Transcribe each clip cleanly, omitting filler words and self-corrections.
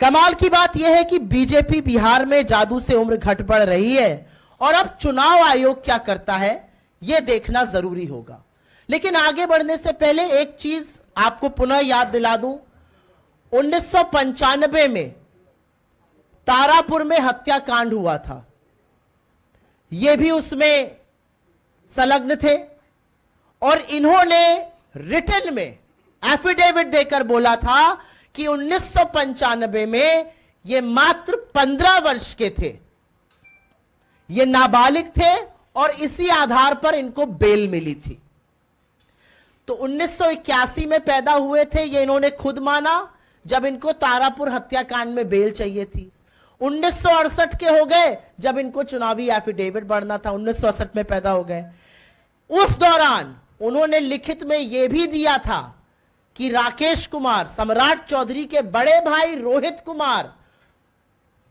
कमाल की बात यह है कि बीजेपी बिहार में जादू से उम्र घट बढ़ रही है और अब चुनाव आयोग क्या करता है यह देखना जरूरी होगा। लेकिन आगे बढ़ने से पहले एक चीज आपको पुनः याद दिला दूं, 1995 में तारापुर में हत्याकांड हुआ था, ये भी उसमें संलग्न थे और इन्होंने रिटन में एफिडेविट देकर बोला था कि 1995 में ये मात्र 15 वर्ष के थे, ये नाबालिग थे और इसी आधार पर इनको बेल मिली थी। तो 1981 में पैदा हुए थे, ये इन्होंने खुद माना जब इनको तारापुर हत्याकांड में बेल चाहिए थी। 1968 के हो गए जब इनको चुनावी एफिडेविट भरना था, 1968 में पैदा हो गए। उस दौरान उन्होंने लिखित में यह भी दिया था कि राकेश कुमार सम्राट चौधरी के बड़े भाई Rohit Kumar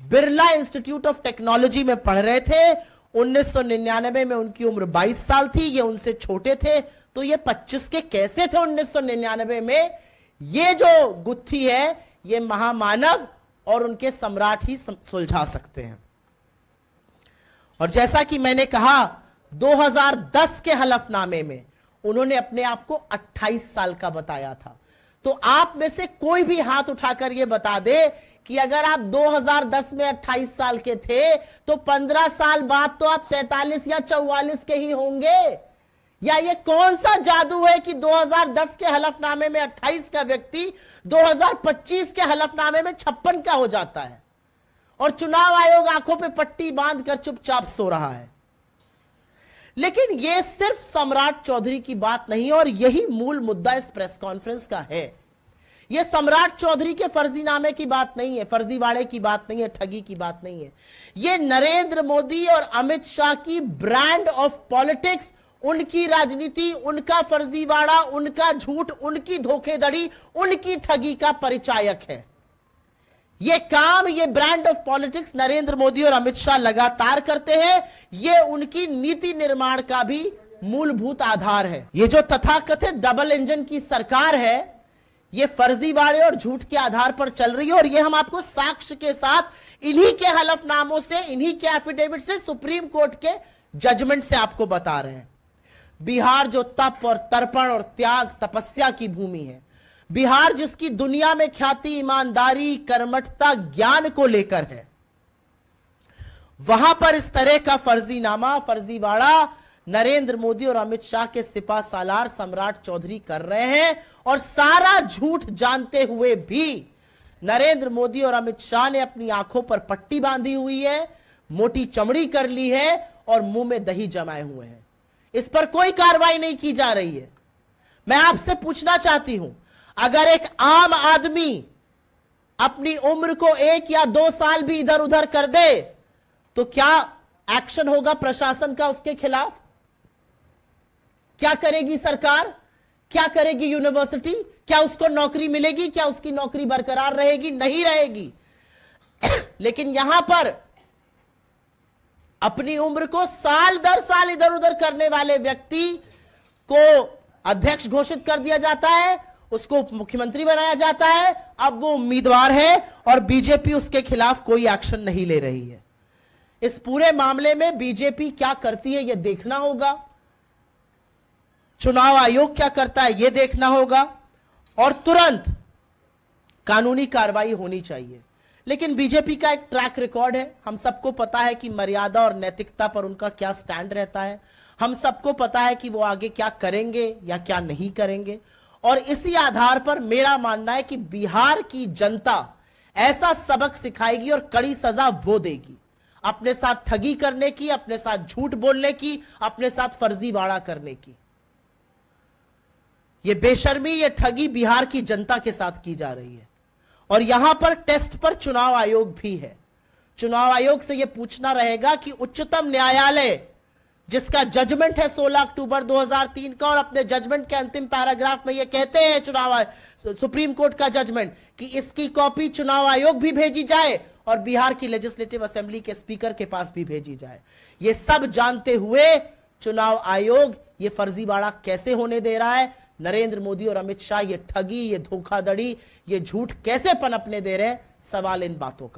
Birla institute of technology में पढ़ रहे थे। 1999 में उनकी उम्र 22 साल थी, ये उनसे छोटे थे, तो ये 25 के कैसे थे 1999 में? ये जो गुत्थी है ये महामानव और उनके सम्राट ही सुलझा सकते हैं। और जैसा कि मैंने कहा 2010 के हलफनामे में उन्होंने अपने आप को 28 साल का बताया था। तो आप में से कोई भी हाथ उठाकर यह बता दे कि अगर आप 2010 में 28 साल के थे तो 15 साल बाद तो आप 43 या 44 के ही होंगे। या ये कौन सा जादू है कि 2010 के हलफनामे में 28 का व्यक्ति 2025 के हलफनामे में 56 का हो जाता है और चुनाव आयोग आंखों पे पट्टी बांधकर चुपचाप सो रहा है। लेकिन यह सिर्फ सम्राट चौधरी की बात नहीं और यही मूल मुद्दा इस प्रेस कॉन्फ्रेंस का है। यह सम्राट चौधरी के फर्जीनामे की बात नहीं है, फर्जीवाड़े की बात नहीं है, ठगी की बात नहीं है। यह नरेंद्र मोदी और अमित शाह की ब्रांड ऑफ पॉलिटिक्स, उनकी राजनीति, उनका फर्जीवाड़ा, उनका झूठ, उनकी धोखेधड़ी, उनकी ठगी का परिचायक है। यह काम, यह brand of politics Narendra Modi और अमित शाह लगातार करते हैं। यह उनकी नीति निर्माण का भी मूलभूत आधार है। यह जो तथाकथित डबल इंजन की सरकार है यह फर्जीवाड़े और झूठ के आधार पर चल रही है और यह हम आपको साक्ष्य के साथ इन्हीं के हलफनामों से, इन्हीं के एफिडेविट से, सुप्रीम कोर्ट के जजमेंट से आपको बता रहे हैं। बिहार जो तप और तर्पण और त्याग तपस्या की भूमि है, बिहार जिसकी दुनिया में ख्याति ईमानदारी, कर्मठता, ज्ञान को लेकर है, वहां पर इस तरह का फर्जीनामा, फर्जीवाड़ा नरेंद्र मोदी और अमित शाह के सिपा सालार सम्राट चौधरी कर रहे हैं। और सारा झूठ जानते हुए भी नरेंद्र मोदी और अमित शाह ने अपनी आंखों पर पट्टी बांधी हुई है, मोटी चमड़ी कर ली है और मुंह में दही जमाए हुए हैं। इस पर कोई कार्रवाई नहीं की जा रही है। मैं आपसे पूछना चाहती हूं, अगर एक आम आदमी अपनी उम्र को 1 या 2 साल भी इधर उधर कर दे तो क्या एक्शन होगा प्रशासन का उसके खिलाफ? क्या करेगी सरकार? क्या करेगी यूनिवर्सिटी? क्या उसको नौकरी मिलेगी? क्या उसकी नौकरी बरकरार रहेगी? नहीं रहेगी। लेकिन यहां पर अपनी उम्र को साल दर साल इधर उधर करने वाले व्यक्ति को अध्यक्ष घोषित कर दिया जाता है, उसको मुख्यमंत्री बनाया जाता है। अब वो उम्मीदवार है और बीजेपी उसके खिलाफ कोई एक्शन नहीं ले रही है। इस पूरे मामले में बीजेपी क्या करती है यह देखना होगा, चुनाव आयोग क्या करता है यह देखना होगा और तुरंत कानूनी कार्रवाई होनी चाहिए। लेकिन बीजेपी का एक ट्रैक रिकॉर्ड है, हम सबको पता है कि मर्यादा और नैतिकता पर उनका क्या स्टैंड रहता है। हम सबको पता है कि वो आगे क्या करेंगे या क्या नहीं करेंगे और इसी आधार पर मेरा मानना है कि बिहार की जनता ऐसा सबक सिखाएगी और कड़ी सजा वो देगी अपने साथ ठगी करने की, अपने साथ झूठ बोलने की, अपने साथ फर्जीवाड़ा करने की। ये बेशर्मी, ये ठगी बिहार की जनता के साथ की जा रही है और यहां पर टेस्ट पर चुनाव आयोग भी है। चुनाव आयोग से यह पूछना रहेगा कि उच्चतम न्यायालय जिसका जजमेंट है 16 अक्टूबर 2003 का और अपने जजमेंट के अंतिम पैराग्राफ में यह कहते हैं सुप्रीम कोर्ट का जजमेंट कि इसकी कॉपी चुनाव आयोग भी भेजी जाए और बिहार की लेजिस्लेटिव असेंबली के स्पीकर के पास भी भेजी जाए। यह सब जानते हुए चुनाव आयोग यह फर्जीवाड़ा कैसे होने दे रहा है, नरेंद्र मोदी और अमित शाह ये ठगी, ये धोखाधड़ी, ये झूठ कैसे पनपने दे रहे हैं, सवाल इन बातों का।